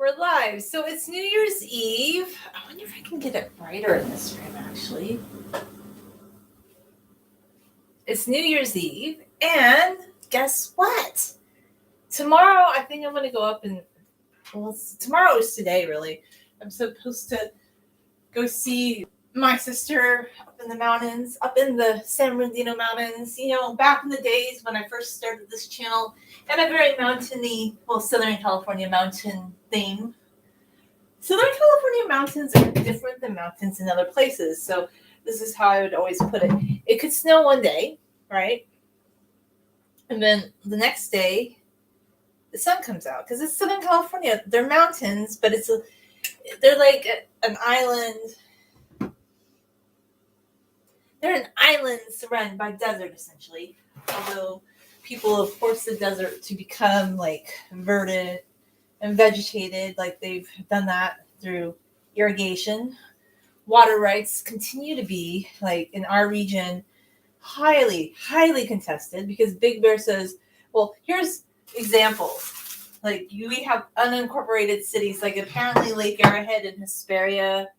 We're live. So it's New Year's Eve. I wonder if I can get it brighter in this room, actually. It's New Year's Eve. And guess what? Tomorrow, I think I'm going to go up and... Well, tomorrow is today, really. I'm supposed to go see my sister up in the mountains, up in the San Bernardino Mountains. You know, back in the days when I first started this channel, had a very mountainy, Southern California mountain theme. Southern California mountains are different than mountains in other places. So this is how I would always put it. It could snow one day, right? And then the next day, the sun comes out. Because it's Southern California. They're mountains, but they're like an island. They're an island surrounded by desert, essentially. Although people have forced the desert to become like verdant and vegetated, like they've done that through irrigation. Water rights continue to be, like in our region, highly, highly contested because Big Bear says, well, here's examples. Like we have unincorporated cities, like apparently Lake Arrowhead and Hesperia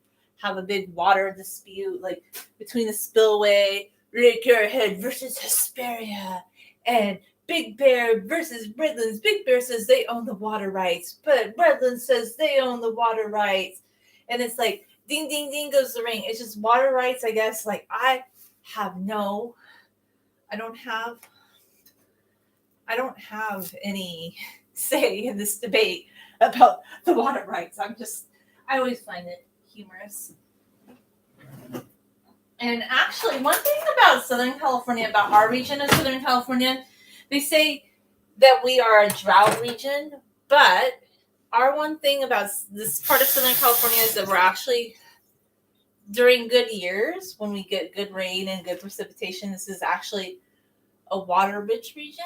have a big water dispute, like between the spillway, Lake Arrowhead versus Hesperia, and Big Bear versus Redlands. Big Bear says they own the water rights, but Redlands says they own the water rights. And it's like, ding, ding, ding goes the ring. It's just water rights, I guess. Like, I don't have any say in this debate about the water rights. I always find it humorous. And actually, one thing about Southern California, about our region of Southern California, they say that we are a drought region, but our one thing about this part of Southern California is that we're actually, during good years, when we get good rain and good precipitation, this is actually a water-rich region.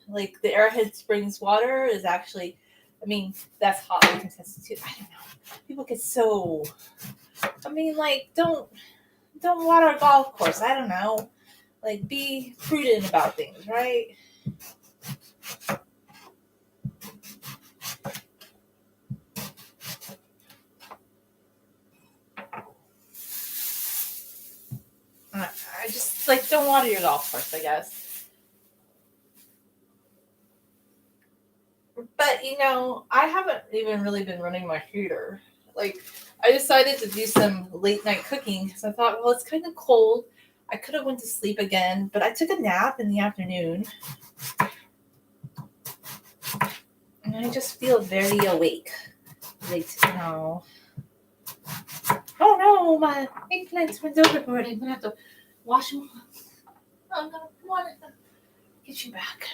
Like the Arrowhead Springs water is actually, that's hotly contested too. I don't know. People get so, don't water a golf course. I don't know. Like, be prudent about things, right? I just, don't water your golf course, I guess. But, I haven't even really been running my heater. I decided to do some late night cooking because I thought, well, it's kind of cold. I could have went to sleep again, but I took a nap in the afternoon. And I just feel very awake right now. Oh no, my eggplants went overboard. I'm going to have to wash them. Oh no, come on. Get you back.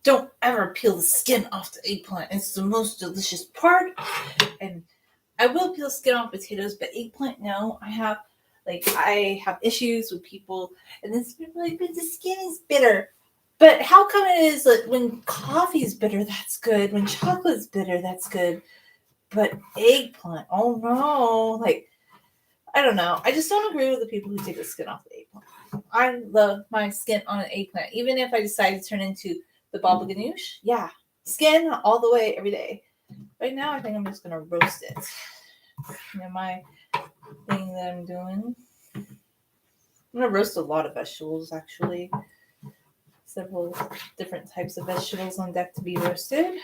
Don't ever peel the skin off the eggplant. It's the most delicious part. And I will peel skin off potatoes, but eggplant, no. I have issues with people, and then people are like, but the skin is bitter. But how come it is that when coffee is bitter, that's good. When chocolate is bitter, that's good. But eggplant, oh no. I don't know. I just don't agree with the people who take the skin off the eggplant. I love my skin on an eggplant. Even if I decide to turn into the baba ganoush, yeah, skin all the way every day. Right now, I think I'm just gonna roast it. My thing that I'm doing. I'm gonna roast a lot of vegetables actually. Several different types of vegetables on deck to be roasted.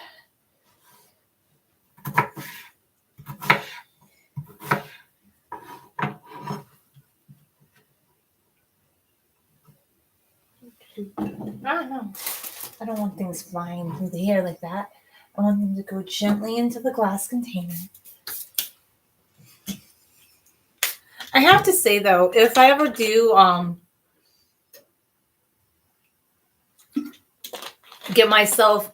I don't know. I don't want things flying through the air like that. I want them to go gently into the glass container. I have to say though, if I ever do get myself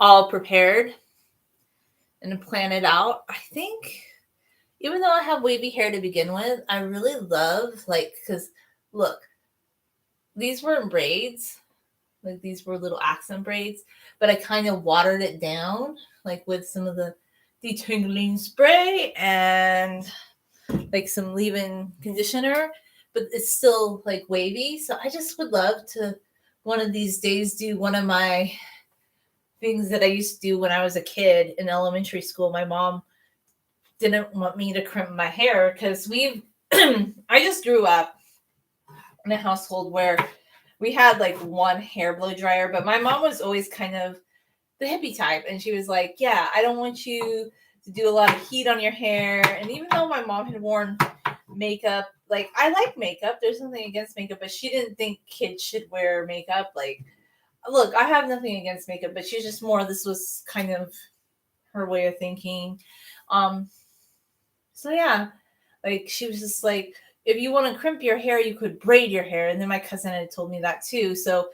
all prepared and plan it out, I think even though I have wavy hair to begin with, I really love because look, these were in braids, like these were little accent braids, but I kind of watered it down like with some of the detangling spray and like some leave-in conditioner, but it's still like wavy. So I just would love to one of these days do one of my things that I used to do when I was a kid in elementary school. My mom didn't want me to crimp my hair because I just grew up in a household where we had like one hair blow dryer, but my mom was always kind of the hippie type. And she was like, yeah, I don't want you to do a lot of heat on your hair. And even though my mom had worn makeup, like I like makeup, there's nothing against makeup, but she didn't think kids should wear makeup. Like, look, I have nothing against makeup, but she's just more, this was kind of her way of thinking. So yeah, like she was just like, if you want to crimp your hair, you could braid your hair. And then my cousin had told me that too. So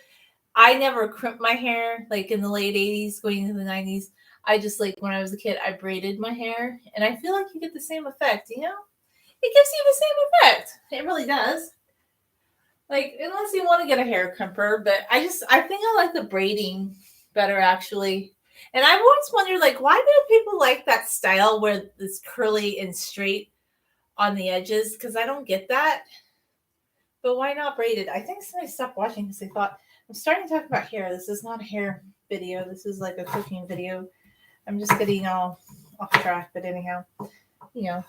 I never crimped my hair like in the late 80s, going into the 90s. I just like when I was a kid, I braided my hair. And I feel like you get the same effect, you know? It gives you the same effect. It really does. Like, unless you want to get a hair crimper, but I think I like the braiding better actually. And I've always wondered, like, why do people like that style where it's curly and straight on the edges? Because I don't get that. But why not braided? I think somebody stopped watching because they thought, I'm starting to talk about hair. This is not a hair video. This is like a cooking video. I'm just getting all off track, but anyhow, you know.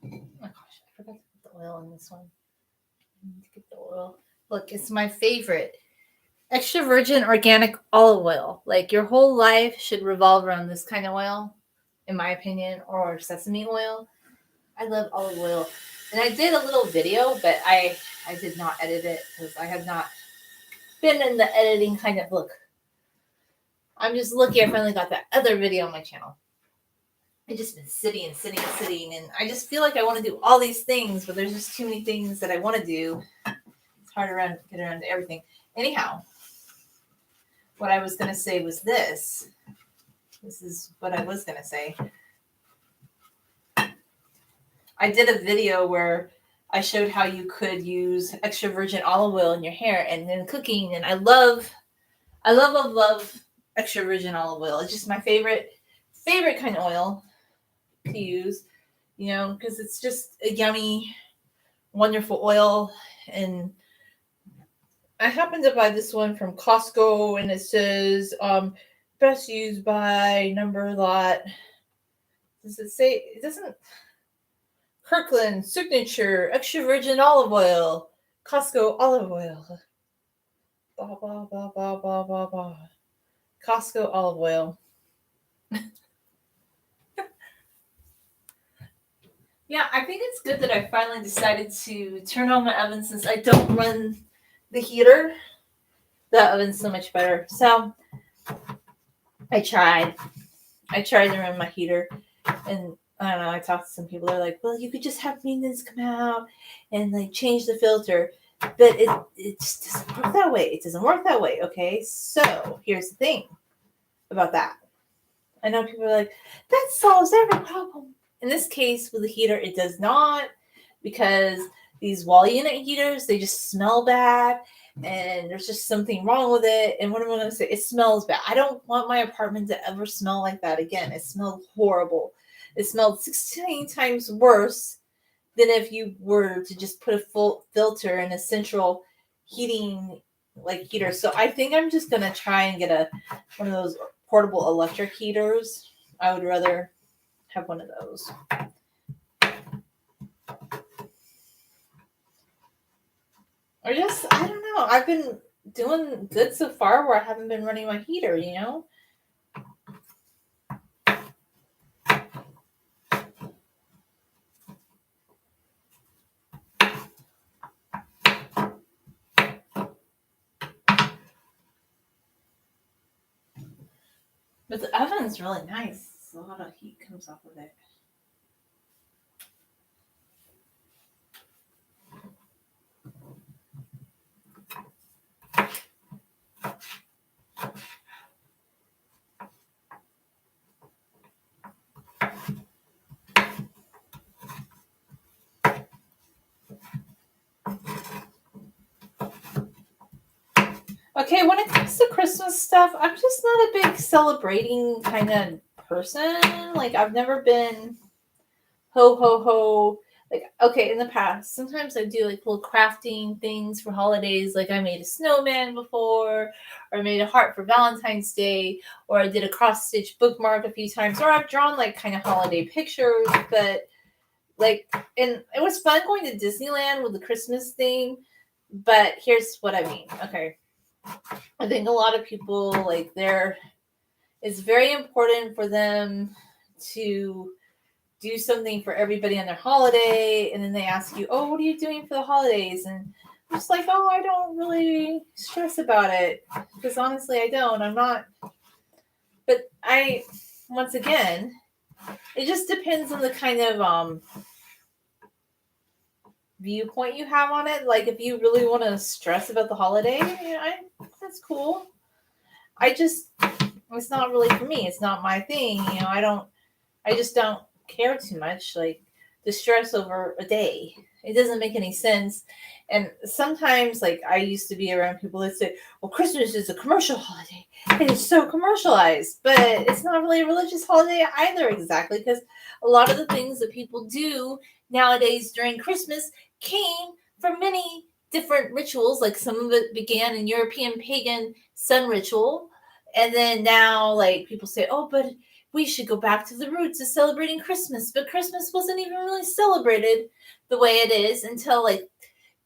Oh my gosh, I forgot to put the oil in this one. I need to get the oil. Look, it's my favorite. Extra virgin organic olive oil. Like your whole life should revolve around this kind of oil, in my opinion, or sesame oil. I love olive oil. And I did a little video, but I did not edit it because I have not been in the editing kind of look. I'm just lucky I finally got that other video on my channel. I've just been sitting, and I just feel like I want to do all these things, but there's just too many things that I want to do. It's hard to get around to everything. Anyhow, what I was going to say was this. This is what I was going to say. I did a video where I showed how you could use extra virgin olive oil in your hair and then cooking. And I love extra virgin olive oil. It's just my favorite kind of oil to use, because it's just a yummy, wonderful oil. And I happened to buy this one from Costco, and it says best used by number lot. Does it say? It doesn't. Kirkland Signature Extra Virgin Olive Oil, Costco olive oil. Blah blah blah blah blah blah blah. Costco olive oil. Yeah, I think it's good that I finally decided to turn on my oven since I don't run the heater. The oven's so much better. So I tried to run my heater, and I don't know, I talked to some people, they're like, well, you could just have maintenance come out and like change the filter. But it just doesn't work that way. It doesn't work that way, okay? So here's the thing about that. I know people are like, that solves every problem. In this case, with the heater, it does not, because these wall unit heaters, they just smell bad, and there's just something wrong with it. And what am I going to say? It smells bad. I don't want my apartment to ever smell like that again. It smelled horrible. It smelled 16 times worse than if you were to just put a full filter in a central heating heater. So I think I'm just going to try and get one of those portable electric heaters. I would rather have one of those. Or just, I don't know. I've been doing good so far where I haven't been running my heater, But the oven's really nice. A lot of heat comes off of it. Okay, when it comes to Christmas stuff, I'm just not a big celebrating kind of person. Like, I've never been ho, ho, ho. Like, okay, in the past, sometimes I do like little crafting things for holidays. Like, I made a snowman before, or I made a heart for Valentine's Day, or I did a cross-stitch bookmark a few times, or I've drawn like kind of holiday pictures. But like, and it was fun going to Disneyland with the Christmas theme. But here's what I mean. Okay. I think a lot of people, like, it's very important for them to do something for everybody on their holiday, and then they ask you, oh, what are you doing for the holidays? And I'm just like, oh, I don't really stress about it, because honestly, I don't. I'm not. But once again, it just depends on the kind of viewpoint you have on it. Like, if you really want to stress about the holiday, that's cool. It's not really for me. It's not my thing. I just don't care too much, like, to stress over a day. It doesn't make any sense. And sometimes, like, I used to be around people that say, well, Christmas is a commercial holiday. It is so commercialized. But it's not really a religious holiday either, exactly, because a lot of the things that people do nowadays during Christmas came from many different rituals. Like, some of it began in European pagan sun ritual. And then now, like, people say, oh, but we should go back to the roots of celebrating Christmas. But Christmas wasn't even really celebrated the way it is until, like,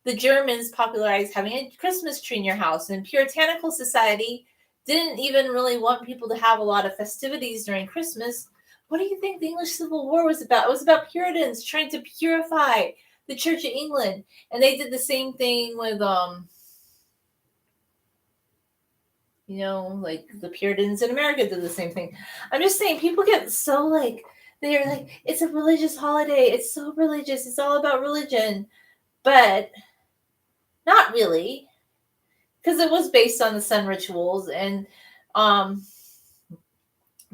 the Germans popularized having a Christmas tree in your house. And puritanical society didn't even really want people to have a lot of festivities during Christmas. What do you think the English Civil War was about? It was about Puritans trying to purify the Church of England. And they did the same thing with, like, the Puritans in America did the same thing. I'm just saying, people get so, like, they're like, it's a religious holiday. It's so religious. It's all about religion. But not really. Because it was based on the sun rituals. And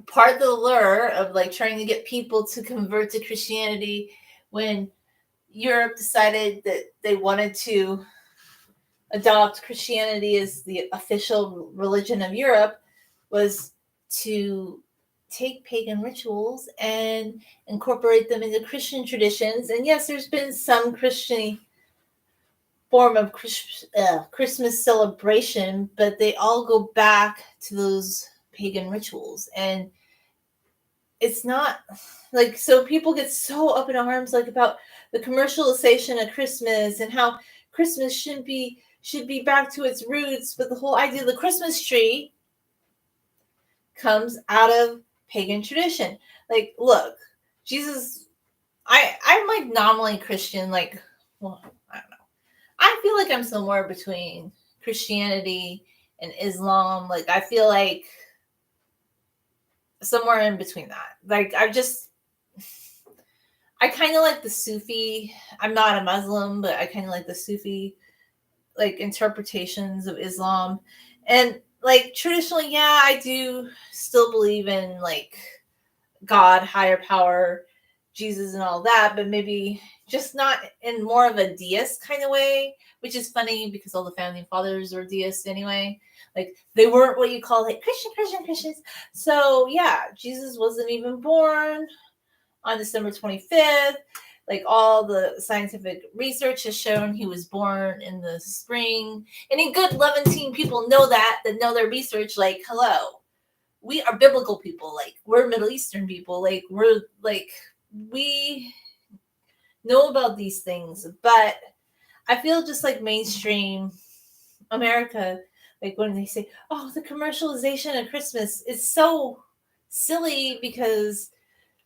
part of the lure of like trying to get people to convert to Christianity when Europe decided that they wanted to adopt Christianity as the official religion of Europe was to take pagan rituals and incorporate them into Christian traditions. And yes, there's been some Christian form of Christmas celebration, but they all go back to those pagan rituals. And it's not like, so people get so up in arms like about the commercialization of Christmas and how Christmas should be back to its roots, but the whole idea of the Christmas tree comes out of pagan tradition. Like, look, Jesus, I'm like nominally Christian, like, well, I don't know. I feel like I'm somewhere between Christianity and Islam. Like, I feel like somewhere in between that. Like, I kind of like the Sufi. I'm not a Muslim, but I kind of like the Sufi like interpretations of Islam. And like traditionally, yeah, I do still believe in like God, higher power, Jesus and all that, but maybe just not in more of a deist kind of way, which is funny because all the founding fathers were deists anyway. Like they weren't what you call like Christians. So yeah, Jesus wasn't even born on December 25th. Like all the scientific research has shown he was born in the spring. Any good Levantine people know that know their research. Like, hello, we are biblical people. Like, we're Middle Eastern people. Like, we know about these things. But I feel just like mainstream America, like when they say, oh, the commercialization of Christmas is so silly because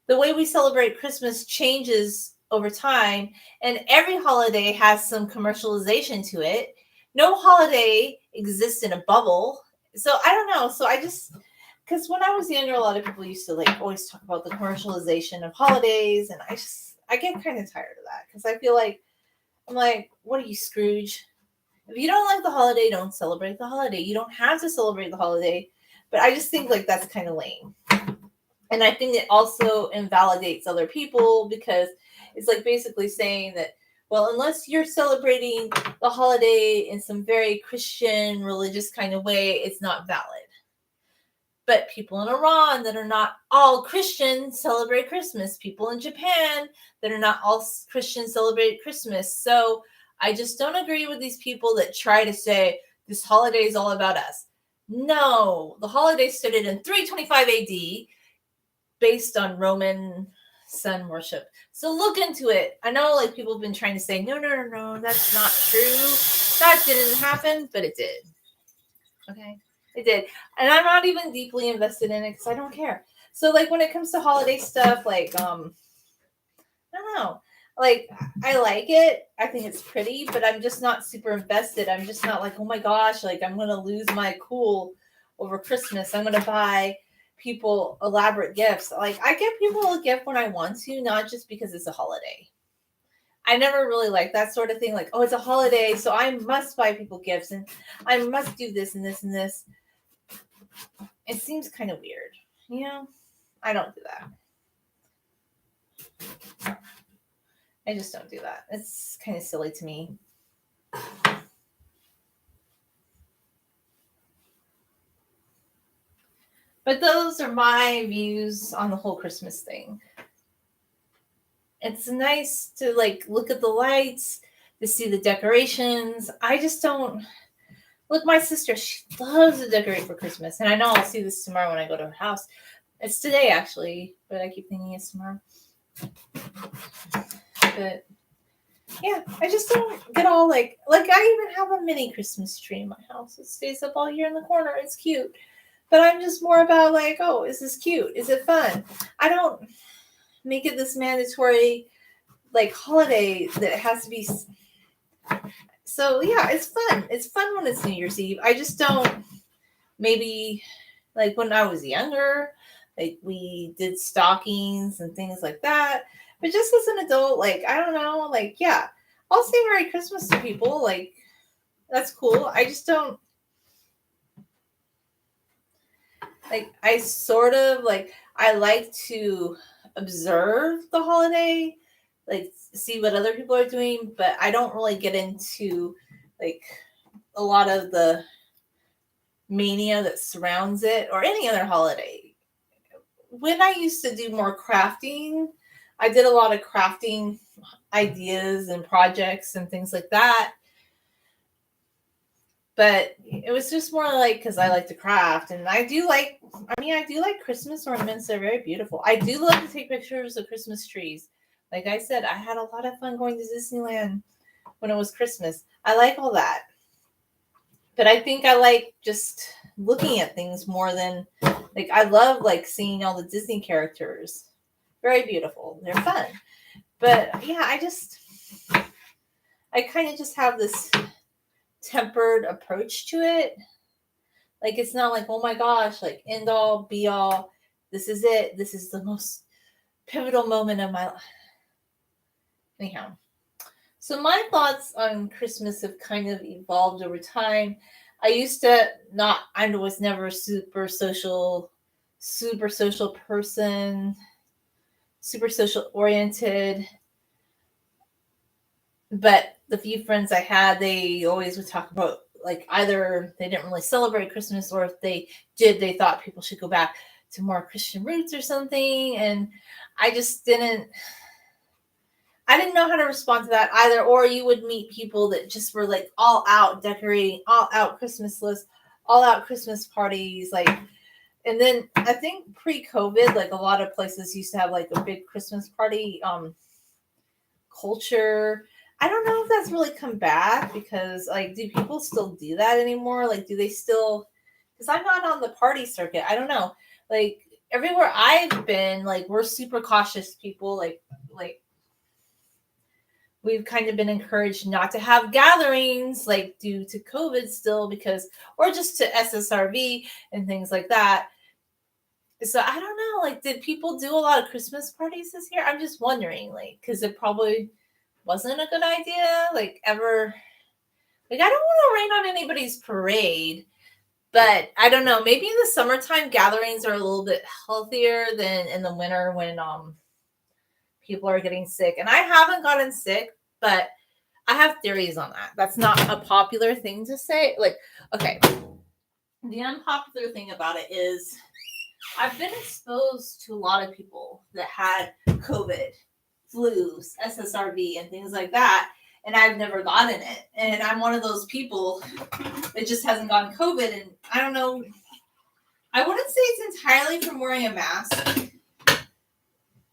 the way we celebrate Christmas changes over time, and every holiday has some commercialization to it. No holiday exists in a bubble. So I don't know. So I just, because when I was younger, a lot of people used to like always talk about the commercialization of holidays, and I get kind of tired of that because I feel like I'm like, what are you, Scrooge? If you don't like the holiday, don't celebrate the holiday. You don't have to celebrate the holiday, but I just think like that's kind of lame. And I think it also invalidates other people because it's like basically saying that, well, unless you're celebrating the holiday in some very Christian religious kind of way, it's not valid. But people in Iran that are not all Christian celebrate Christmas. People in Japan that are not all Christian celebrate Christmas. So I just don't agree with these people that try to say this holiday is all about us. No, the holiday started in 325 AD based on Roman sun worship. So look into it. I know like people have been trying to say, no, that's not true. That didn't happen, but it did. Okay. It did. And I'm not even deeply invested in it because I don't care. So like when it comes to holiday stuff, like I don't know. Like I like it. I think it's pretty, but I'm just not super invested. I'm just not like, oh my gosh, like I'm gonna lose my cool over Christmas. I'm gonna buy people elaborate gifts. Like I get people a gift when I want to, not just because it's a holiday. I never really liked that sort of thing. Like, oh, it's a holiday, so I must buy people gifts and I must do this and this and this. It seems kind of weird. You know, I don't do that. I just don't do that. It's kind of silly to me. But those are my views on the whole Christmas thing. It's nice to like look at the lights, to see the decorations. I just don't look. My sister, she loves to decorate for Christmas, and I know I'll see this tomorrow when I go to her house. It's today actually, but I keep thinking it's tomorrow. But yeah, I just don't get all like I even have a mini Christmas tree in my house. It stays up all year in the corner. It's cute. But I'm just more about like, oh, is this cute? Is it fun? I don't make it this mandatory like holiday that it has to be. So yeah, it's fun. It's fun when it's New Year's Eve. I just don't, maybe like when I was younger, like we did stockings and things like that. But just as an adult, like I don't know, like yeah, I'll say Merry Christmas to people. Like that's cool. I just don't. like I sort of like I like to observe the holiday, like see what other people are doing, but I don't really get into like a lot of the mania that surrounds it or any other holiday. When I used to do more crafting, I did a lot of crafting ideas and projects and things like that. But it was just more like because I like to craft, and I do like Christmas ornaments. They're very beautiful. I do love to take pictures of Christmas trees. Like I said, I had a lot of fun going to Disneyland when it was Christmas. I like all that. But I think I like just looking at things more than like I love like seeing all the Disney characters. Very beautiful. They're fun. But yeah, I kind of just have this tempered approach to it. Like it's not like, oh my gosh, like end all be all. This is it. This is the most pivotal moment of my life. Anyhow. So my thoughts on Christmas have kind of evolved over time. I was never a super social person, super social oriented. But the few friends I had, they always would talk about like either they didn't really celebrate Christmas or if they did, they thought people should go back to more Christian roots or something. And I just I didn't know how to respond to that either. Or you would meet people that just were like all out decorating, all out Christmas lists, all out Christmas parties, like. And then I think pre-COVID, like a lot of places used to have like a big Christmas party culture. I don't know if that's really come back because like do people still do that anymore? Like do they still because I'm not on the party circuit. I don't know. Like everywhere I've been, like we're super cautious people. Like we've kind of been encouraged not to have gatherings like due to COVID still because or just to SSRV and things like that. So I don't know, like did people do a lot of Christmas parties this year? I'm just wondering, like, because it probably wasn't a good idea, like ever. Like I don't want to rain on anybody's parade, but I don't know. Maybe in the summertime gatherings are a little bit healthier than in the winter when people are getting sick. And I haven't gotten sick, but I have theories on that. That's not a popular thing to say. Like, okay, the unpopular thing about it is I've been exposed to a lot of people that had COVID, flus, SSRV, and things like that. And I've never gotten it. And I'm one of those people that just hasn't gotten COVID. And I don't know. I wouldn't say it's entirely from wearing a mask,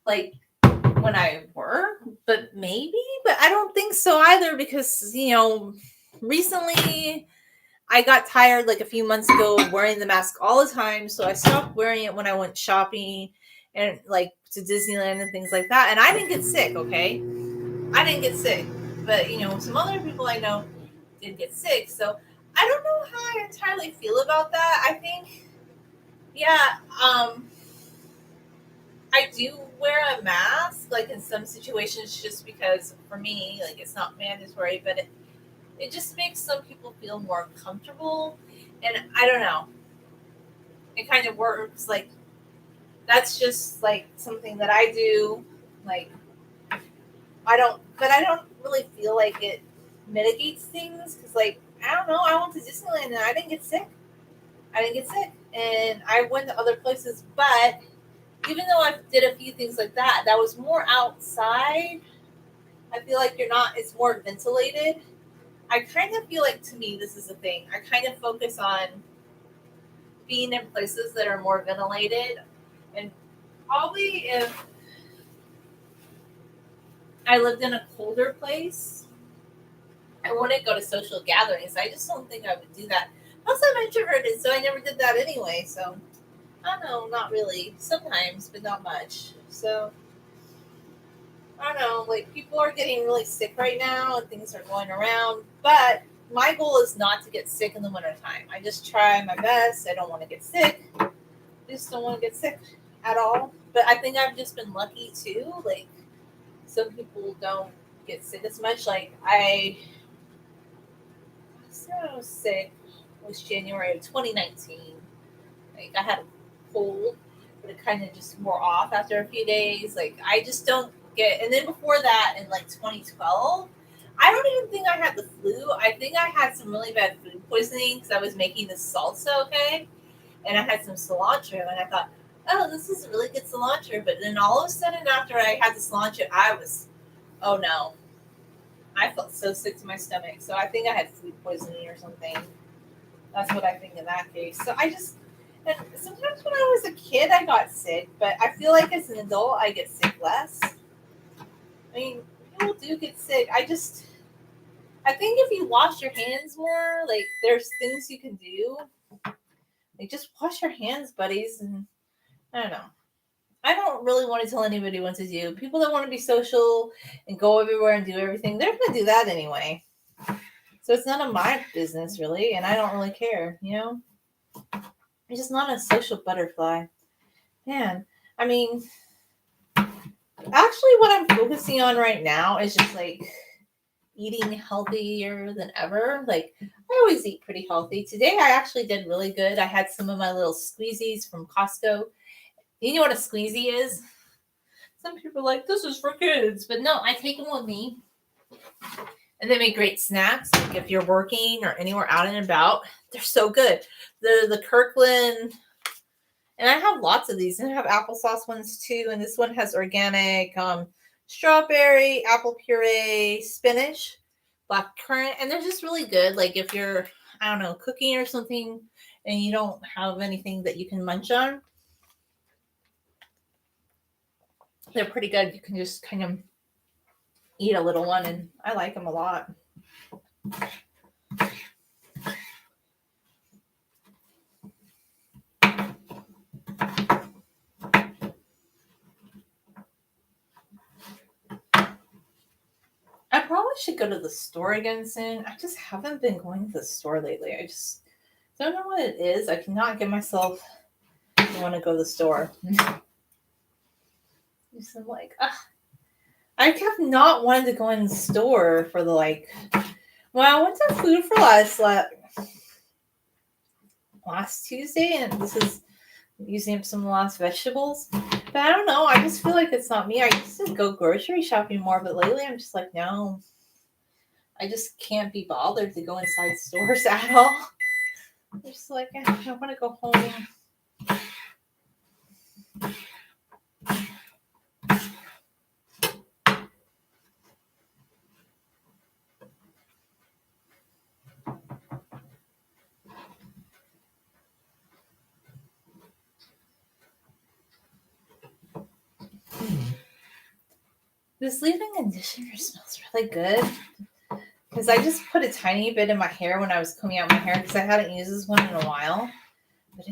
like when I work, but maybe. But I don't think so either because, recently I got tired like a few months ago of wearing the mask all the time. So I stopped wearing it when I went shopping and like to Disneyland and things like that. And I didn't get sick, okay? I didn't get sick. But, some other people I know did get sick. So I don't know how I entirely feel about that. I think, yeah, I do wear a mask, like in some situations, just because for me, like it's not mandatory, but it just makes some people feel more comfortable. And I don't know, it kind of works. Like that's just like something that I do. Like I don't really feel like it mitigates things because, like, I don't know. I went to Disneyland and I didn't get sick. I didn't get sick, and I went to other places. But even though I did a few things like that, that was more outside. I feel like you're not. It's more ventilated. I kind of feel like to me this is a thing. I kind of focus on being in places that are more ventilated, and probably if I lived in a colder place, I wouldn't go to social gatherings. I just don't think I would do that. Plus, I'm introverted, so I never did that anyway. So I don't know, not really. Sometimes, but not much. So I don't know. Like people are getting really sick right now, and things are going around. But my goal is not to get sick in the wintertime. I just try my best. I don't want to get sick. I just don't want to get sick at all. But I think I've just been lucky too. Like some people don't get sick as much. Like I was sick. It was January of 2019. Like I had cold, but it kind of just wore off after a few days. Like I just don't get. And then before that, in like 2012, I don't even think I had the flu. I think I had some really bad food poisoning because I was making this salsa, okay, and I had some cilantro, and I thought, oh, this is really good cilantro. But then all of a sudden, after I had the cilantro, oh no, I felt so sick to my stomach. So I think I had food poisoning or something. That's what I think in that case. So and sometimes when I was a kid, I got sick, but I feel like as an adult, I get sick less. I mean, people do get sick. I think if you wash your hands more, like there's things you can do. Like just wash your hands, buddies. And I don't know. I don't really want to tell anybody what to do. People that want to be social and go everywhere and do everything, they're going to do that anyway. So it's none of my business, really, and I don't really care, you know? I'm just not a social butterfly. Man, I mean, actually, what I'm focusing on right now is just like eating healthier than ever. Like, I always eat pretty healthy. Today, I actually did really good. I had some of my little squeezies from Costco. You know what a squeezie is? Some people are like, this is for kids. But no, I take them with me. And they make great snacks. Like if you're working or anywhere out and about, they're so good. The Kirkland, and I have lots of these. And I have applesauce ones too. And this one has organic strawberry, apple puree, spinach, black currant. And they're just really good. Like if you're, I don't know, cooking or something and you don't have anything that you can munch on, they're pretty good. You can just kind of eat a little one. And I like them a lot. I probably should go to the store again soon. I just haven't been going to the store lately. I just don't know what it is. I cannot get myself to want to go to the store. Just I'm like, I have not wanted to go in the store for the well, I went to Food for last Tuesday, and this is using up some of the last vegetables. But I don't know. I just feel like it's not me. I used to go grocery shopping more, but lately I'm just like, no. I just can't be bothered to go inside stores at all. I'm just like, I want to go home. This leave-in conditioner smells really good. Because I just put a tiny bit in my hair when I was combing out my hair because I hadn't used this one in a while. But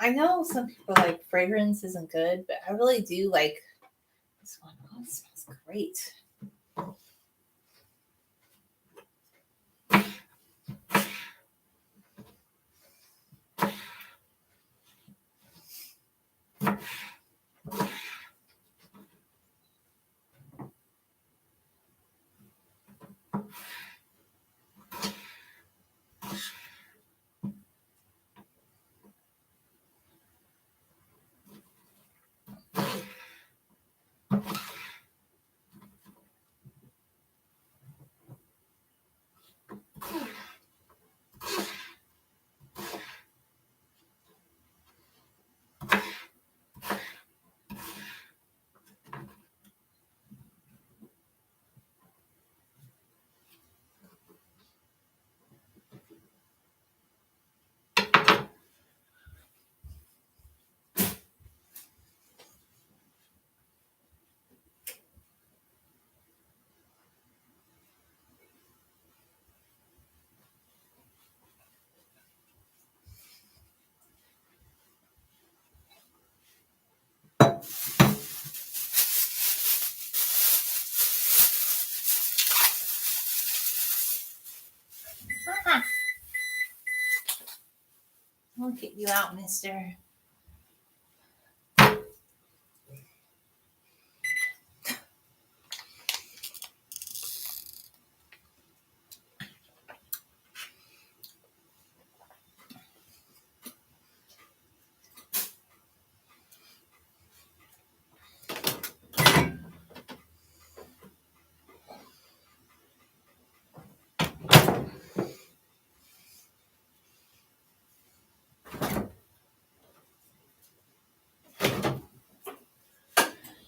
I know some people like fragrance isn't good, but I really do like this one. Oh, it smells great. I'll get you out, mister.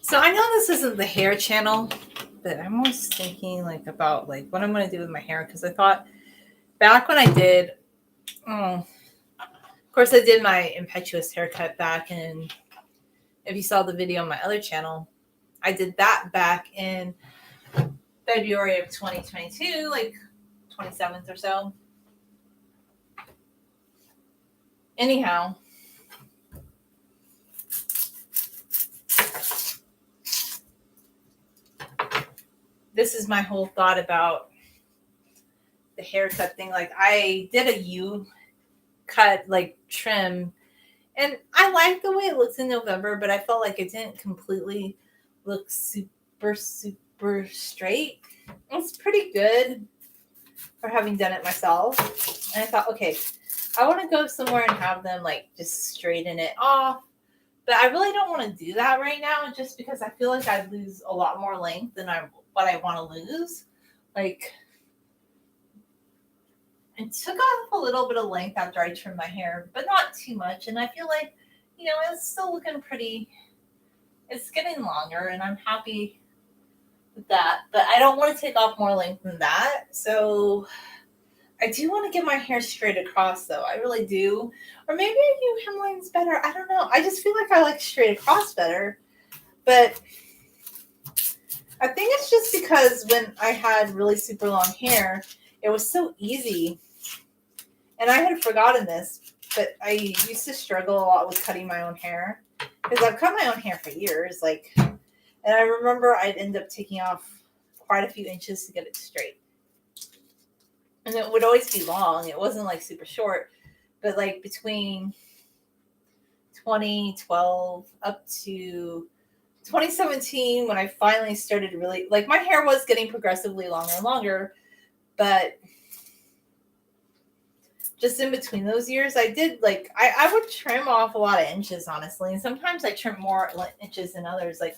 So I know this isn't the hair channel, but I'm always thinking like about like what I'm going to do with my hair, because I thought back when I did, of course I did my impetuous haircut back in, if you saw the video on my other channel, I did that back in February of 2022, like 27th or so. Anyhow, this is my whole thought about the haircut thing. Like I did a U cut, like trim, and I like the way it looks in November, but I felt like it didn't completely look super straight. It's pretty good for having done it myself. And I thought, okay, I want to go somewhere and have them like just straighten it off. But I really don't want to do that right now, just because I feel like I'd lose a lot more length than what I want to lose. Like, it took off a little bit of length after I trimmed my hair, but not too much. And I feel like, it's still looking pretty. It's getting longer, and I'm happy with that. But I don't want to take off more length than that. So I do want to get my hair straight across, though. I really do. Or maybe I do hemlines better. I don't know. I just feel like I like straight across better. But I think it's just because when I had really super long hair, it was so easy. And I had forgotten this, but I used to struggle a lot with cutting my own hair, because I've cut my own hair for years. And I remember I'd end up taking off quite a few inches to get it straight. And it would always be long. It wasn't like super short, but like between 2012 up to 2017, when I finally started really, like, my hair was getting progressively longer and longer, but just in between those years, I did I would trim off a lot of inches, honestly. And sometimes I trim more inches than others. Like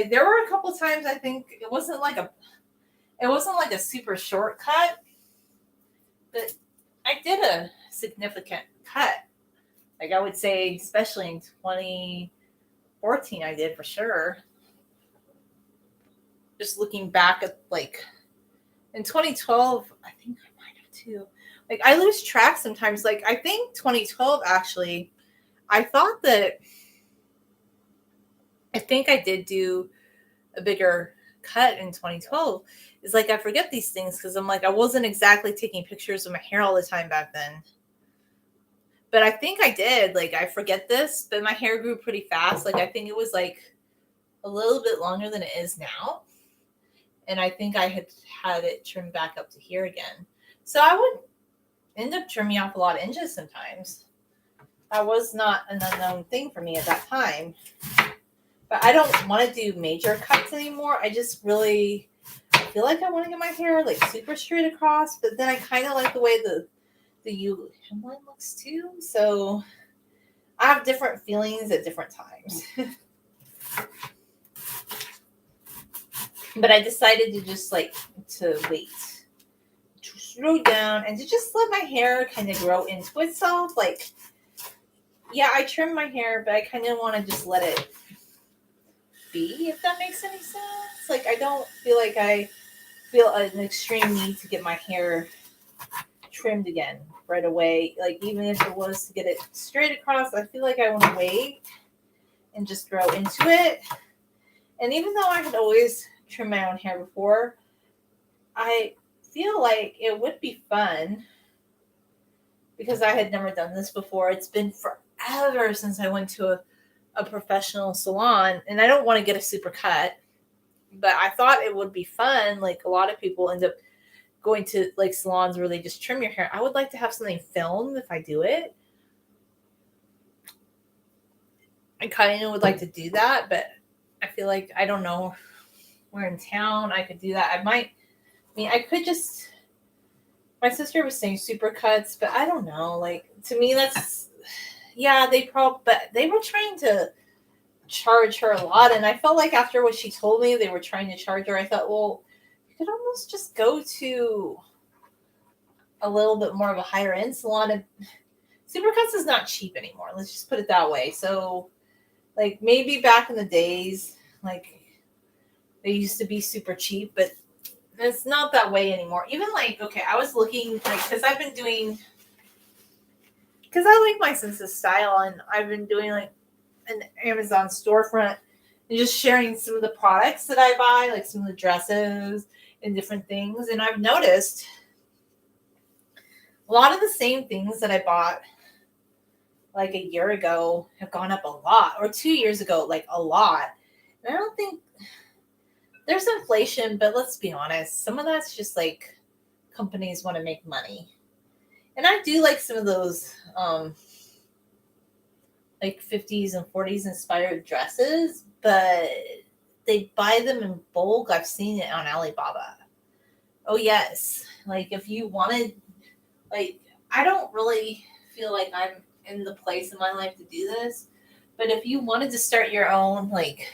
there were a couple times, I think it wasn't like a super short cut, but I did a significant cut. Like I would say, especially in 2014, I did for sure. Just looking back at in 2012, I think I might have too. Like I lose track sometimes. Like I think 2012 actually, I think I did do a bigger cut in 2012. It's like I forget these things because I'm like I wasn't exactly taking pictures of my hair all the time back then. But I think I did. Like I forget this, but my hair grew pretty fast. Like I think it was like a little bit longer than it is now. And I think I had it trimmed back up to here again. So I would end up trimming off a lot of inches sometimes. That was not an unknown thing for me at that time. But I don't want to do major cuts anymore. I just really feel like I want to get my hair like super straight across, but then I kind of like the way the U hemline looks too. So I have different feelings at different times. But I decided to just to wait, to slow down, and to just let my hair kind of grow into itself. Like, yeah, I trim my hair, but I kind of want to just let it be, if that makes any sense. Like, I don't feel like I feel an extreme need to get my hair trimmed again right away. Like, even if it was to get it straight across, I feel like I want to wait and just grow into it. And even though I had always trimmed my own hair before, I feel like it would be fun, because I had never done this before. It's been forever since I went to a professional salon, and I don't want to get a super cut, but I thought it would be fun. Like a lot of people end up going to like salons where they just trim your hair. I would like to have something filmed if I do it. I kind of would like to do that, but I feel like I don't know where in town I could do that. I could just, my sister was saying super cuts, but I don't know. Like, to me, that's, yeah, but they were trying to charge her a lot. And I felt like after what she told me, they were trying to charge her. I thought, well, you could almost just go to a little bit more of a higher end salon. And Supercuts is not cheap anymore. Let's just put it that way. So, like, maybe back in the days, Like they used to be super cheap, but it's not that way anymore. Even like, okay, I was looking like, because I've been doing, because I like my sense of style, and I've been doing like an Amazon storefront and just sharing some of the products that I buy, like some of the dresses and different things. And I've noticed a lot of the same things that I bought like a year ago have gone up a lot, or 2 years ago, like a lot. And I don't think there's inflation, but let's be honest, some of that's just like companies want to make money. And I do like some of those like 50s and 40s inspired dresses, but they buy them in bulk. I've seen it on Alibaba. Oh yes. Like if you wanted, like, I don't really feel like I'm in the place in my life to do this, but if you wanted to start your own like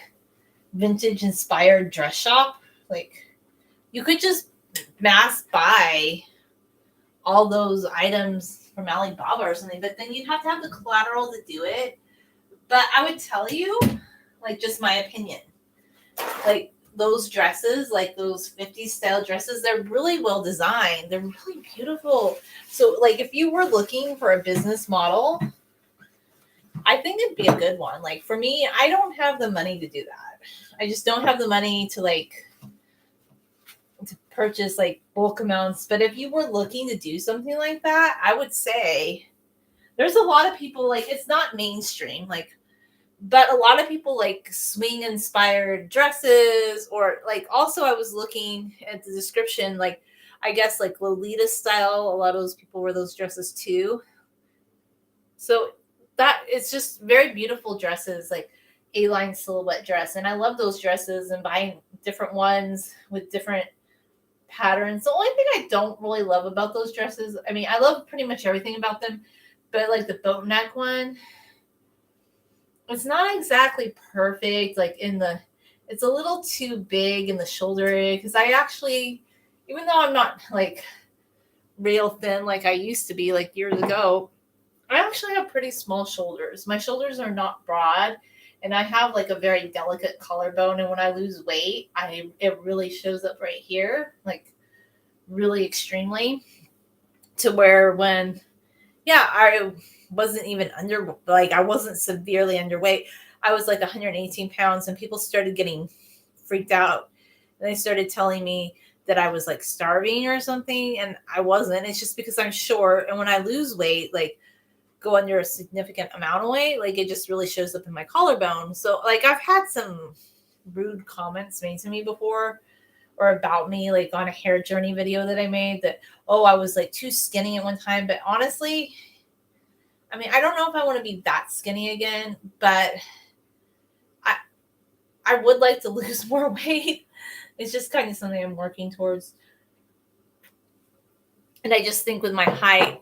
vintage inspired dress shop, like you could just mass buy all those items from Alibaba or something, but then you'd have to have the collateral to do it. But I would tell you, like, just my opinion, like those dresses, like those 50s style dresses, they're really well designed. They're really beautiful. So, like, if you were looking for a business model, I think it'd be a good one. Like, for me, I don't have the money to do that. I just don't have the money to, like, to purchase, like, bulk amounts. But if you were looking to do something like that, I would say there's a lot of people, like, it's not mainstream. Like, but a lot of people like swing inspired dresses, or like, also I was looking at the description, like I guess like Lolita style, a lot of those people wear those dresses too. So that it's just very beautiful dresses, like A-line silhouette dress. And I love those dresses and buying different ones with different patterns. The only thing I don't really love about those dresses, I mean, I love pretty much everything about them, but like the boat neck one, it's not exactly perfect. Like it's a little too big in the shoulder area, because I actually, even though I'm not like real thin like I used to be like years ago, I actually have pretty small shoulders. My shoulders are not broad, and I have like a very delicate collarbone. And when I lose weight, it really shows up right here, like really extremely, to where when, yeah, I wasn't even under, like, I wasn't severely underweight. I was like 118 pounds, and people started getting freaked out. And they started telling me that I was like starving or something. And I wasn't. It's just because I'm short. And when I lose weight, like go under a significant amount of weight, like it just really shows up in my collarbone. So, like, I've had some rude comments made to me before, or about me, like on a hair journey video that I made, that, oh, I was like too skinny at one time. But honestly, I mean, I don't know if I want to be that skinny again, but I I would like to lose more weight. It's just kind of something I'm working towards. And I just think with my height,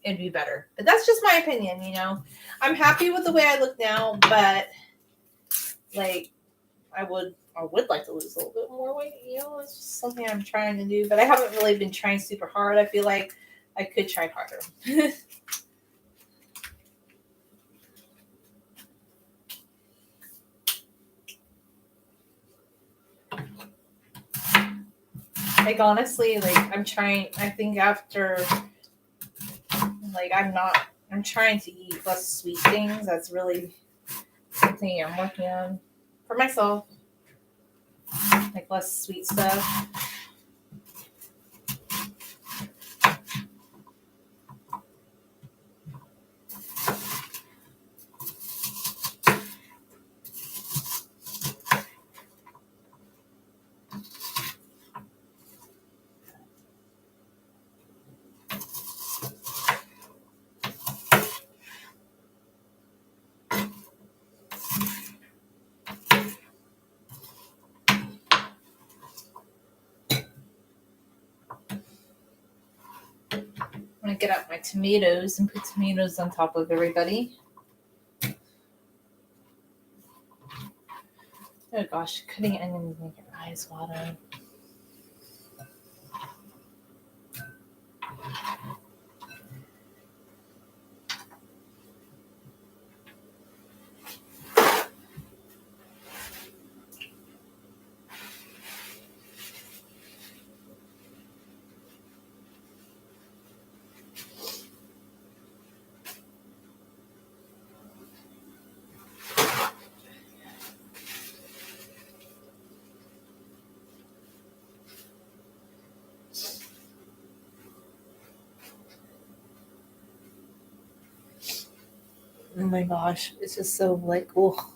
it'd be better. But that's just my opinion, you know. I'm happy with the way I look now, but like I would like to lose a little bit more weight, you know. It's just something I'm trying to do, but I haven't really been trying super hard. I feel like I could try harder. Like, honestly, like I'm trying, I think after, like, I'm trying to eat less sweet things. That's really something I'm working on for myself. Like less sweet stuff. I'm gonna get out my tomatoes and put tomatoes on top of everybody. Oh gosh, cutting onions make your eyes water. Oh my gosh, it's just so like, oh.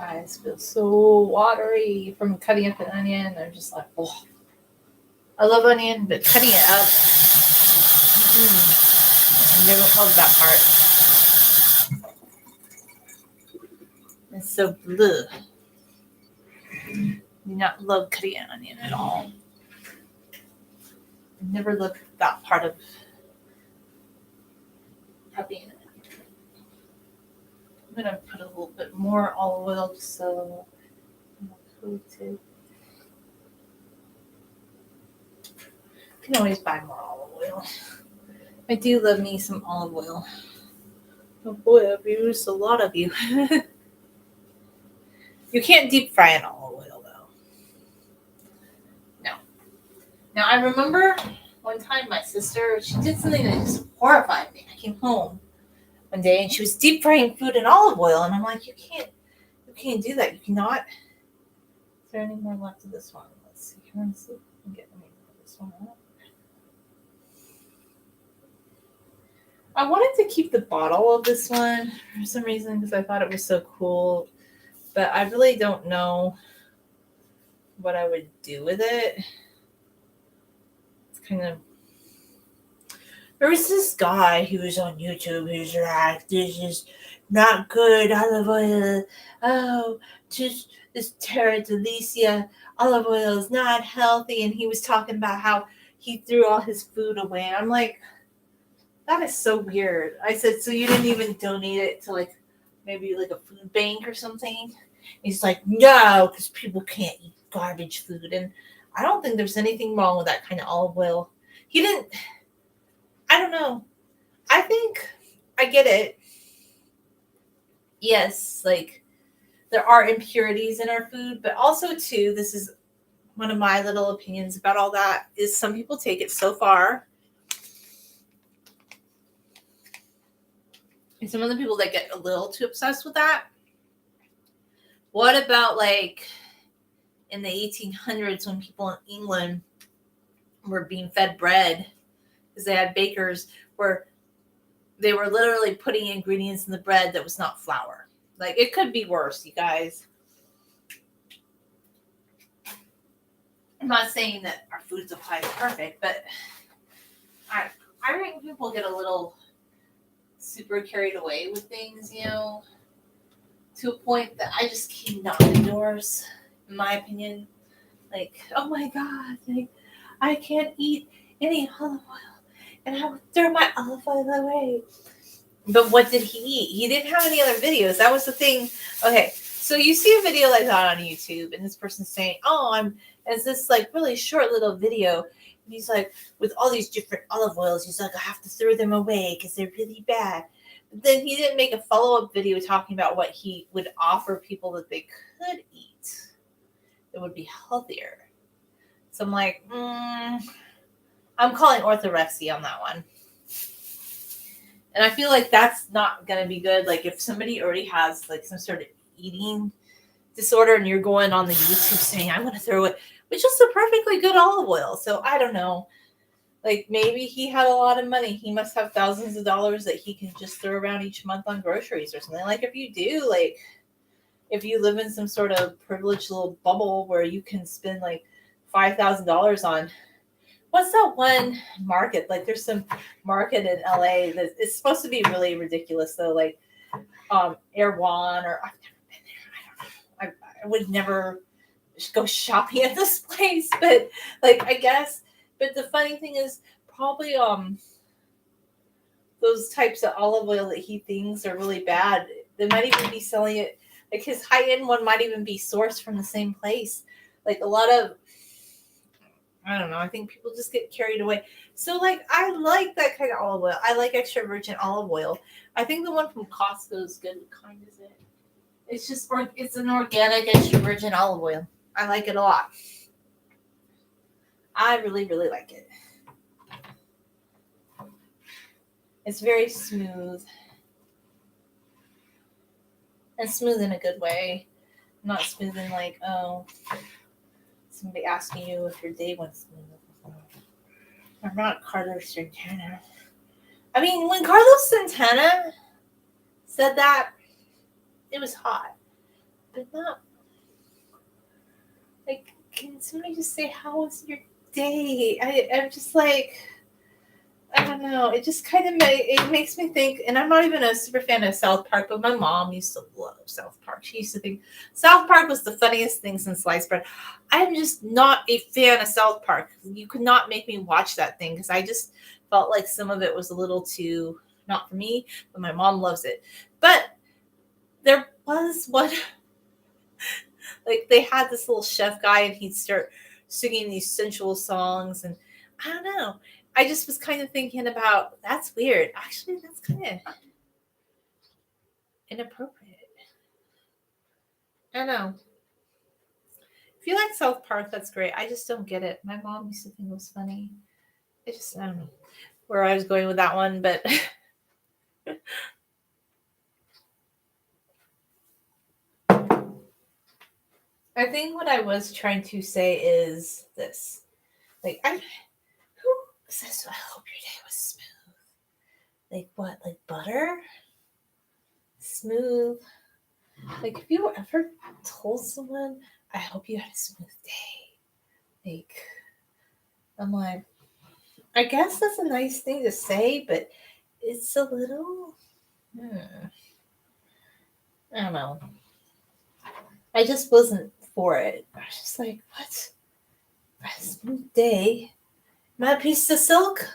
Eyes feel so watery from cutting up an onion. I'm just like, oh, I love onion, but cutting it up, I never love that part. It's so blue. Do not love cutting an onion at all. Never loved that part of prepping it. I'm gonna put a little bit more olive oil just so I'm not coated. You can always buy more olive oil. I do love me some olive oil. Oh boy, I've used a lot of you. You can't deep fry an olive oil though. No. Now I remember one time my sister, she did something that just horrified me. I came home one day and she was deep frying food in olive oil, and I'm like, you can't do that. You cannot. Is there any more left of this one? Let's see. Can I see if I can get any more of this one out? I wanted to keep the bottle of this one for some reason because I thought it was so cool, but I really don't know what I would do with it. It's kind of. There was this guy who was on YouTube who's like, this is not good olive oil. Oh, just this Terra Delicia olive oil is not healthy. And he was talking about how he threw all his food away. And I'm like, that is so weird. I said, so you didn't even donate it to like maybe like a food bank or something? He's like, no, because people can't eat garbage food. And I don't think there's anything wrong with that kind of olive oil. He didn't. I don't know. I think I get it. Yes, like there are impurities in our food, but also too, this is one of my little opinions about all that is some people take it so far. And some of the people that get a little too obsessed with that. What about like in the 1800s when people in England were being fed bread because they had bakers where they were literally putting ingredients in the bread that was not flour. Like, it could be worse, you guys. I'm not saying that our food supply is perfect, but I think people get a little super carried away with things, you know, to a point that I just cannot indoors, in my opinion. Like, oh my God, like, I can't eat any olive oil, and I would throw my olive oil away. But what did he eat? He didn't have any other videos. That was the thing. Okay, so you see a video like that on YouTube, and this person's saying, "Oh, it's this like really short little video." And he's like, with all these different olive oils, he's like, I have to throw them away because they're really bad. But then he didn't make a follow-up video talking about what he would offer people that they could eat that would be healthier. So I'm like, I'm calling orthorexia on that one. And I feel like that's not going to be good. Like if somebody already has like some sort of eating disorder and you're going on the YouTube saying, I'm going to throw it, which is a perfectly good olive oil. So I don't know. Like maybe he had a lot of money. He must have thousands of dollars that he can just throw around each month on groceries or something. Like if you do, like if you live in some sort of privileged little bubble where you can spend like $5,000 on, what's that one market? Like there's some market in LA that it's supposed to be really ridiculous though, like Erewhon, or I've never been there. I don't know. I would never go shopping at this place, but like I guess. But the funny thing is probably those types of olive oil that he thinks are really bad, they might even be selling it, like his high-end one might even be sourced from the same place. Like a lot of, I don't know, I think people just get carried away. So like I like that kind of olive oil. I like extra virgin olive oil. I think the one from Costco is good. What kind is it? It's just it's an organic extra virgin olive oil. I like it a lot. I really, really like it. It's very smooth. And smooth in a good way. Not smooth in like, oh, somebody asking you if your day went smooth. I'm not Carlos Santana. I mean, when Carlos Santana said that, it was hot. But not, like, can somebody just say, how was your day? I'm just like, I don't know. It just kind of it makes me think, and I'm not even a super fan of South Park, but my mom used to love South Park. She used to think South Park was the funniest thing since sliced bread. I'm just not a fan of South Park. You could not make me watch that thing because I just felt like some of it was a little too not for me, but my mom loves it. But there was one, like they had this little chef guy and he'd start singing these sensual songs, and I don't know. I just was kind of thinking about, that's weird. Actually, that's kind of inappropriate. I don't know. If you like South Park, that's great. I just don't get it. My mom used to think it was funny. I don't know where I was going with that one, but I think what I was trying to say is this. Like, who says, I hope your day was smooth? Like what? Like butter? Smooth? Like, have you ever told someone, I hope you had a smooth day? Like, I'm like, I guess that's a nice thing to say, but it's a little, I don't know. I just wasn't for it. I was just like, what? A smooth day? Am I a piece of silk?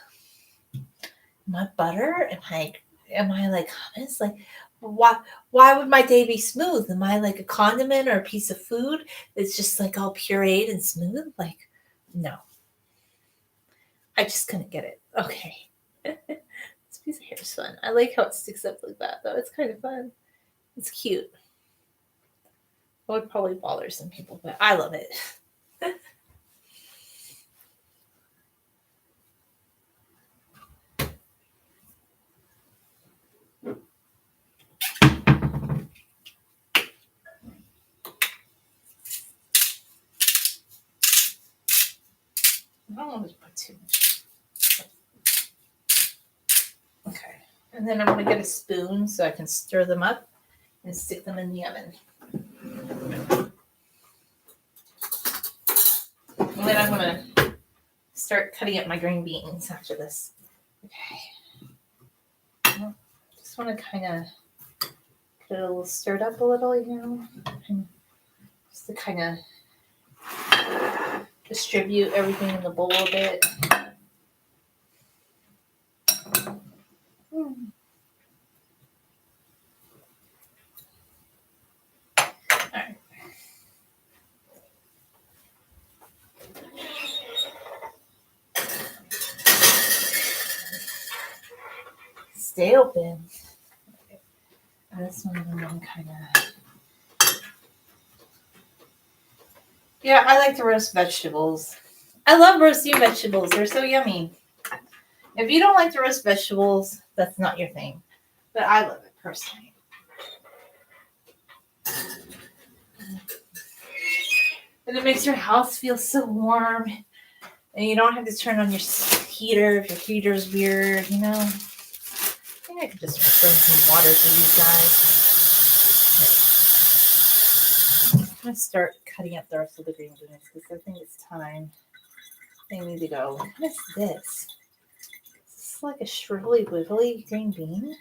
Am I butter? Am I like hummus? Like, why would my day be smooth? Am I like a condiment or a piece of food that's just like all pureed and smooth? Like, no. I just couldn't get it. Okay. This piece of hair is fun. I like how it sticks up like that, though. It's kind of fun. It's cute. It would probably bother some people, but I love it. I don't want to put too much. Okay. And then I'm going to get a spoon so I can stir them up and stick them in the oven. And then I'm going to start cutting up my green beans after this. Okay. Just just want to kind of get it a little stirred up a little, and just to kind of distribute everything in the bowl a bit. Alright. Stay open. This one I'm gonna kind of. Yeah, I like to roast vegetables. I love roasting vegetables. They're so yummy. If you don't like to roast vegetables, that's not your thing. But I love it personally. And it makes your house feel so warm. And you don't have to turn on your heater if your heater's weird, I think I could just bring some water for these guys. I'm going to start cutting up the rest of the green beans because I think it's time. They need to go. What is this? Is this like a shrivelly wiggly green bean?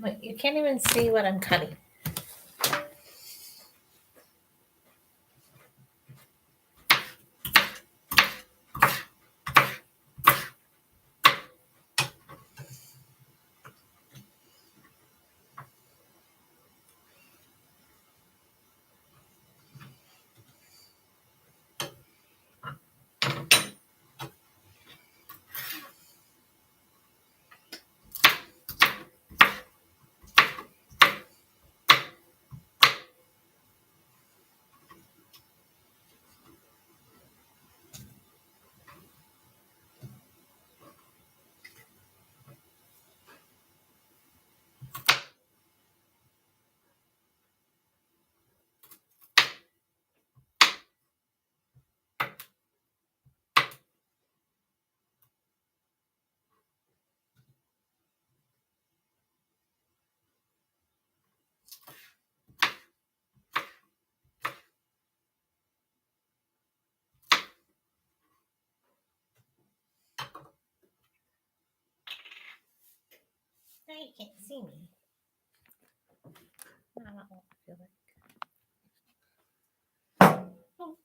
Wait, you can't even see what I'm cutting. Now you can't see me. I don't know what I feel like. Oh.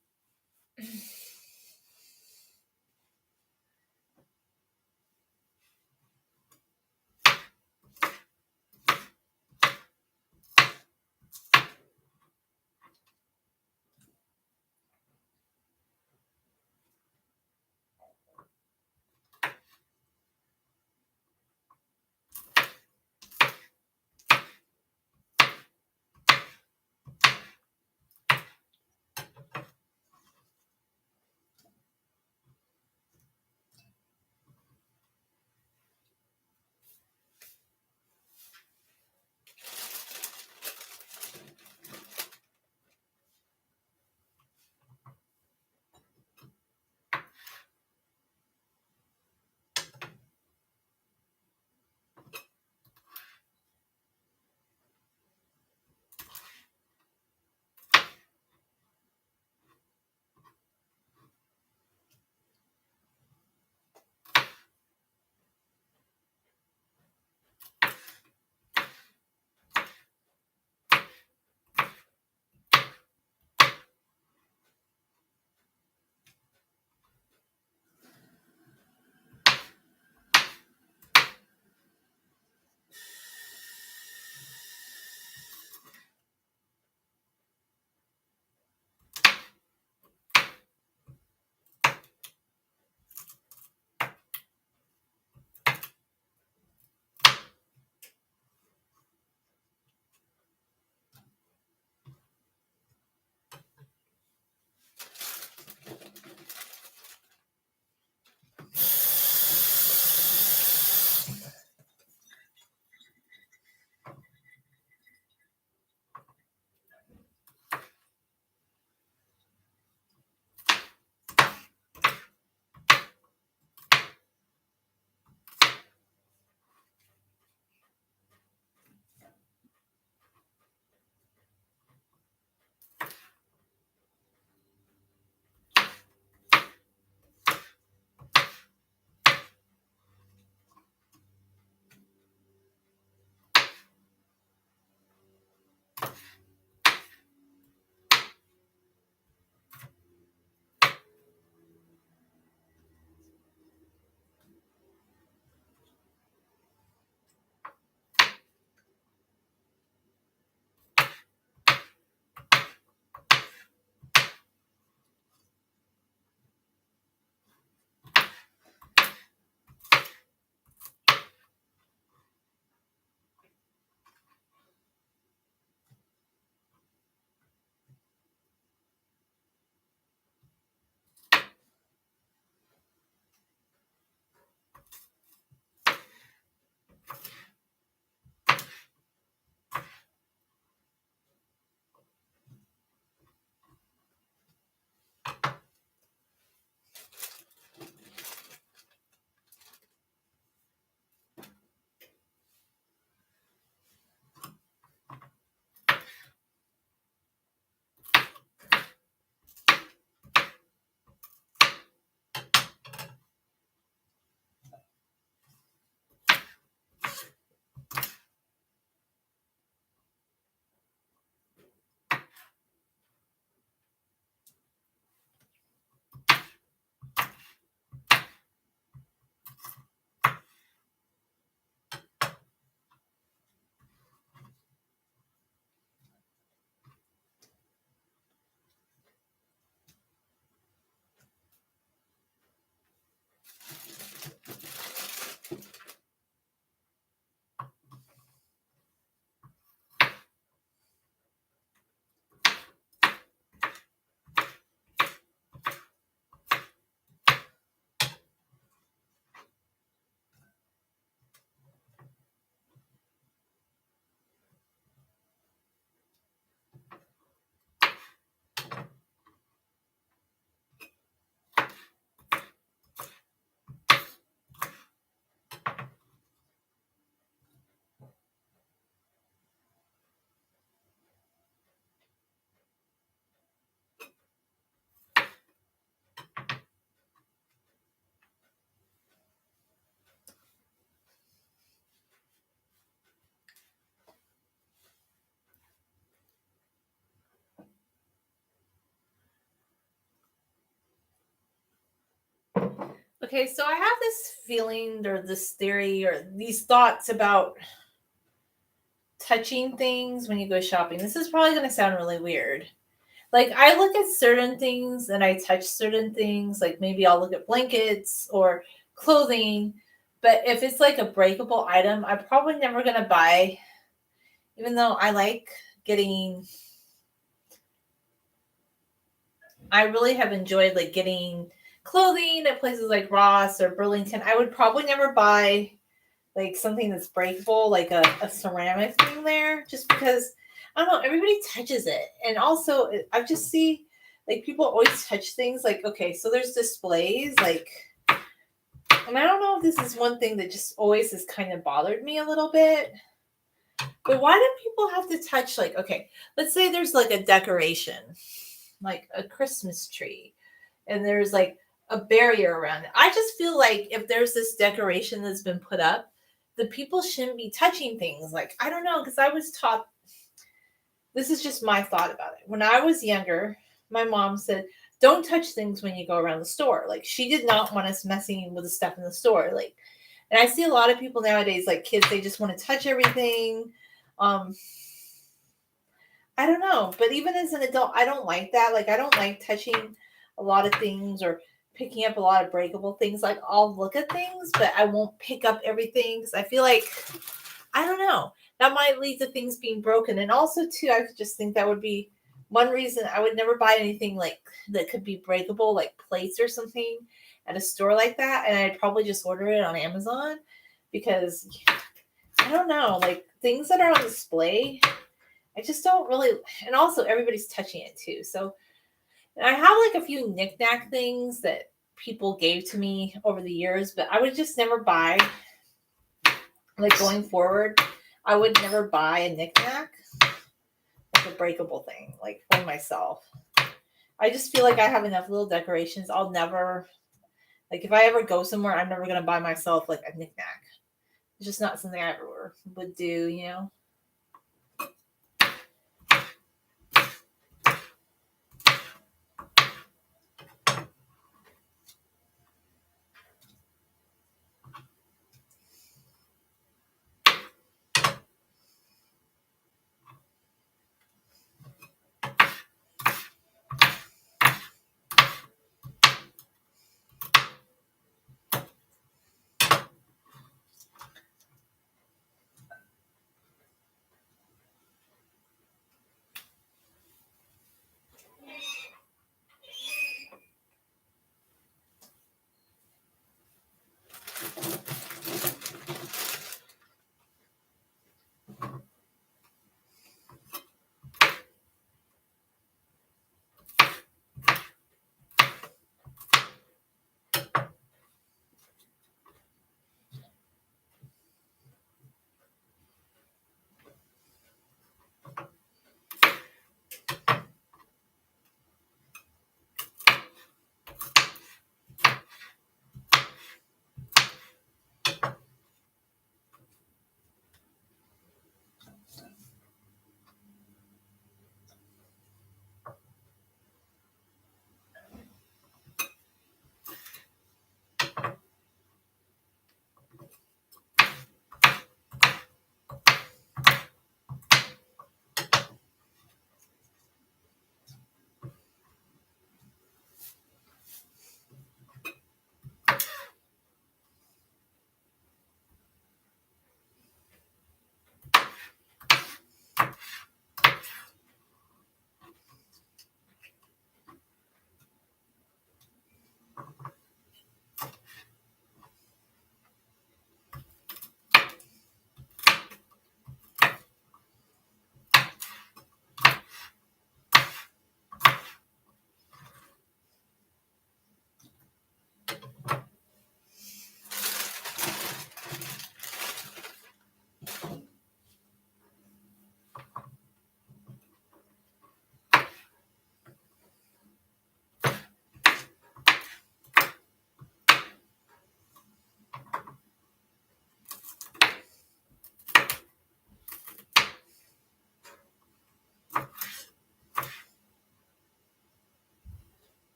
Okay, so I have this feeling or this theory or these thoughts about touching things when you go shopping. This is probably going to sound really weird. Like, I look at certain things and I touch certain things. Like, maybe I'll look at blankets or clothing. But if it's like a breakable item, I'm probably never going to buy, even though I like getting, I really have enjoyed like getting clothing at places like Ross or Burlington. I would probably never buy like something that's breakable, like a ceramic thing there, just because I don't know, everybody touches it. And also, I just see like people always touch things. Like, okay, so there's displays, like, and I don't know if this is one thing that just always has kind of bothered me a little bit. But why do people have to touch, like, okay, let's say there's like a decoration, like a Christmas tree, and there's like a barrier around it. I just feel like if there's this decoration that's been put up, the people shouldn't be touching things. Like, I don't know, because I was taught, this is just my thought about it. When I was younger, my mom said, don't touch things when you go around the store. Like, she did not want us messing with the stuff in the store. Like, and I see a lot of people nowadays, like kids, they just want to touch everything. Um, I don't know, but even as an adult, I don't like that. Like, I don't like touching a lot of things or picking up a lot of breakable things. Like, I'll look at things, but I won't pick up everything because I feel like, I don't know, that might lead to things being broken. And also, too, I just think that would be one reason I would never buy anything like that could be breakable, like plates or something at a store like that. And I'd probably just order it on Amazon because I don't know, like things that are on display, I just don't really, and also everybody's touching it too. So and I have like a few knickknack things that people gave to me over the years, but I would just never buy, like going forward, I would never buy a knickknack, like a breakable thing, like for myself. I just feel like I have enough little decorations. I'll never, like if I ever go somewhere, I'm never going to buy myself like a knickknack. It's just not something I ever would do, you know?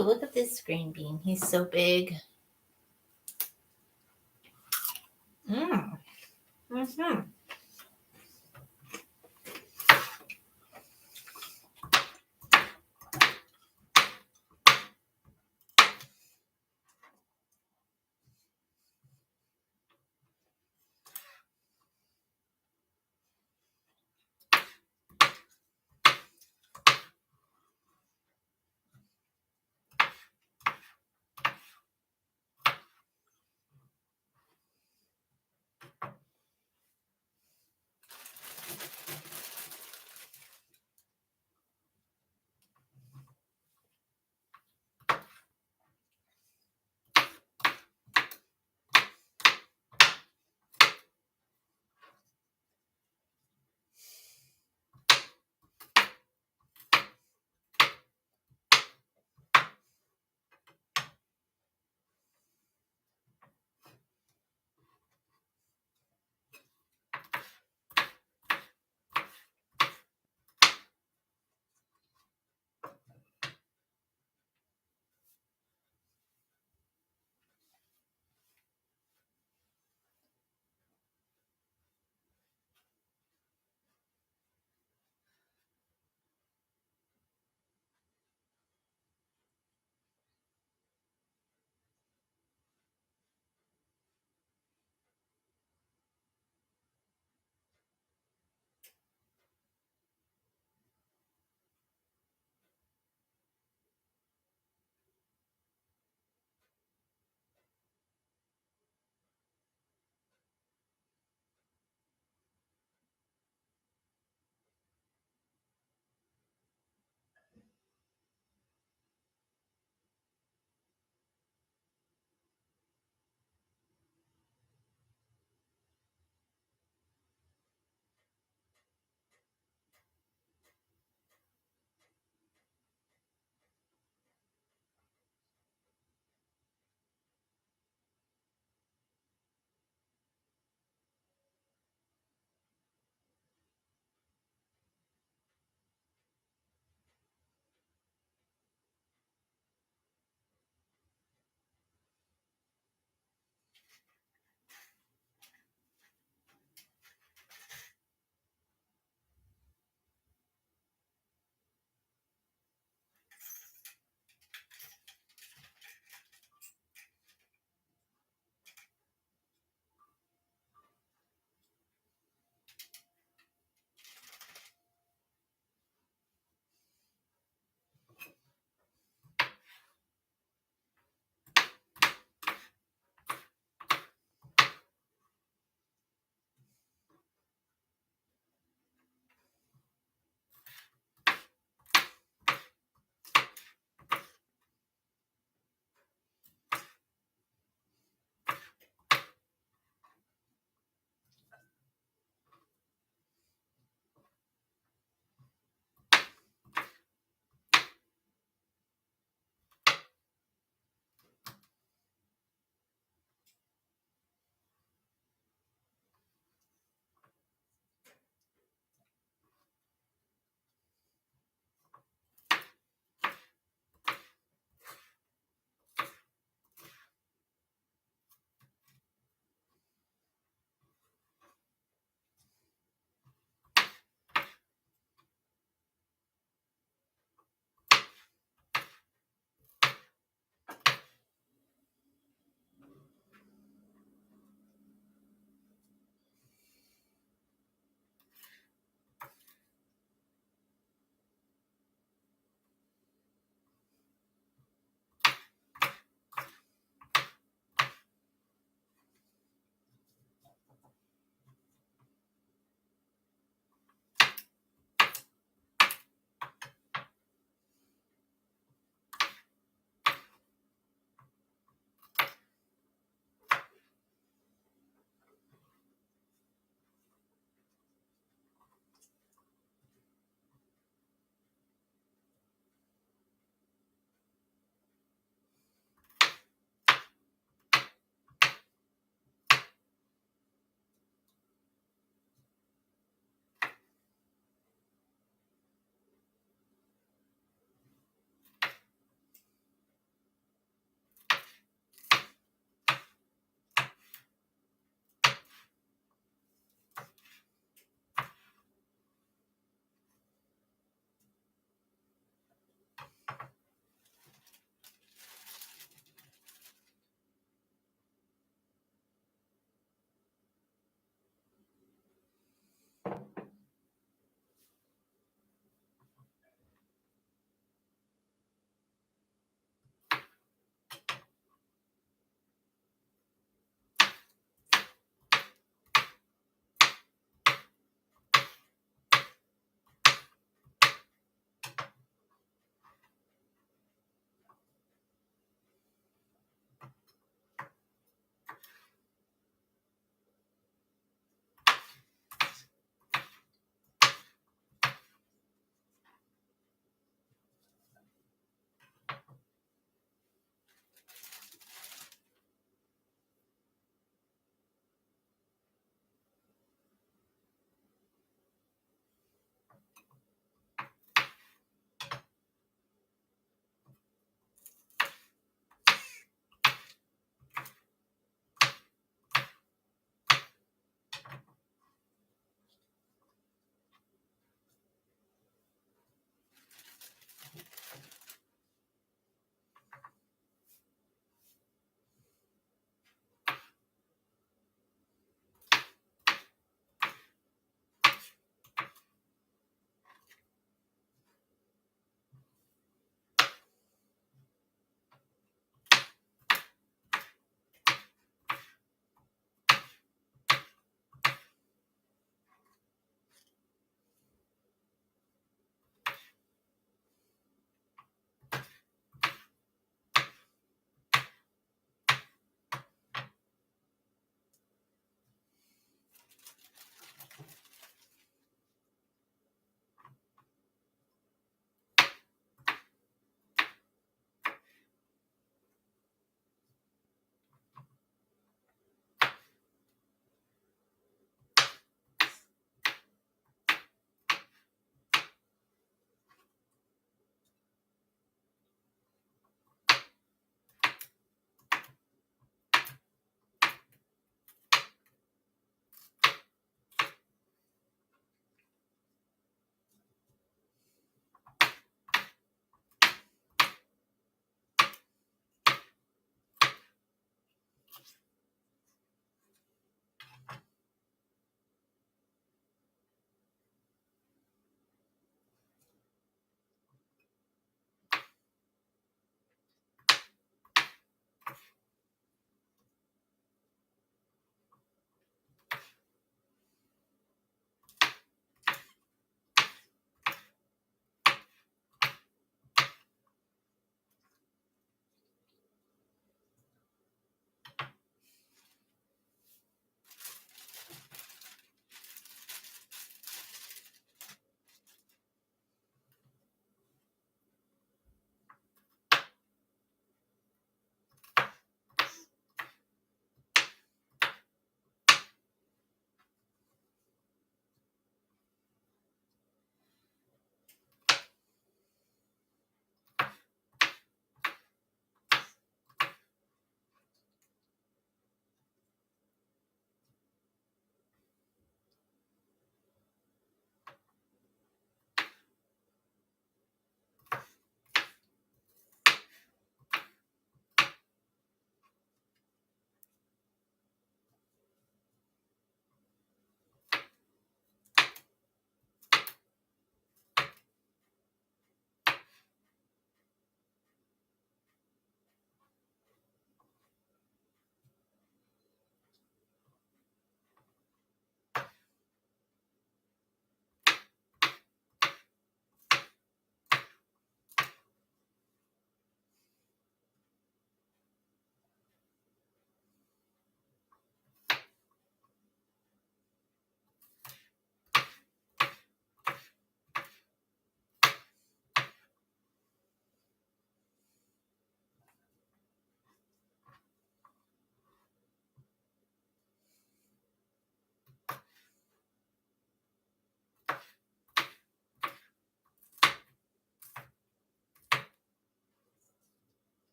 Ooh, look at this green bean. He's so big. Mm. Mm-hmm.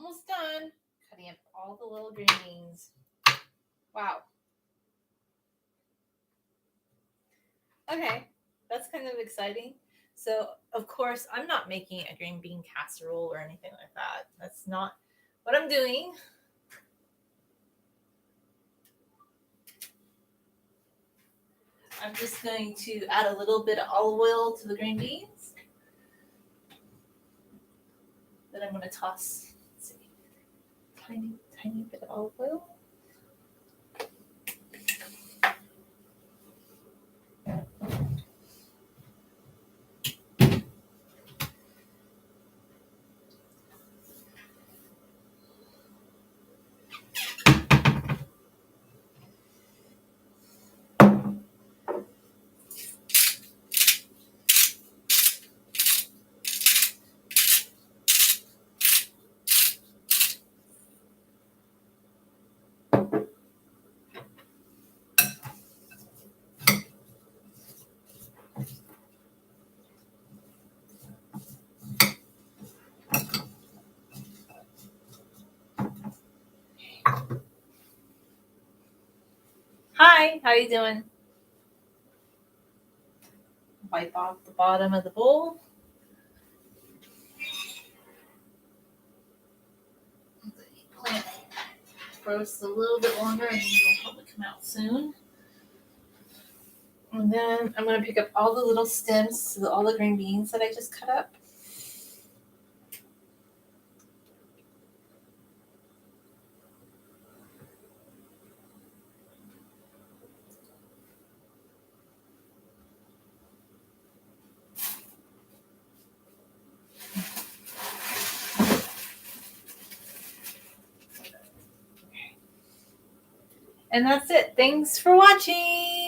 almost done cutting up all the little green beans. Wow. Okay, that's kind of exciting. So, of course, I'm not making a green bean casserole or anything like that. That's not what I'm doing. I'm just going to add a little bit of olive oil to the green beans. Then I'm going to toss, let's see, tiny bit of olive oil. Hi, how you doing? Wipe off the bottom of the bowl. The eggplant roast a little bit longer and it'll probably come out soon. And then I'm going to pick up all the little stems to all the green beans that I just cut up. And that's it. Thanks for watching.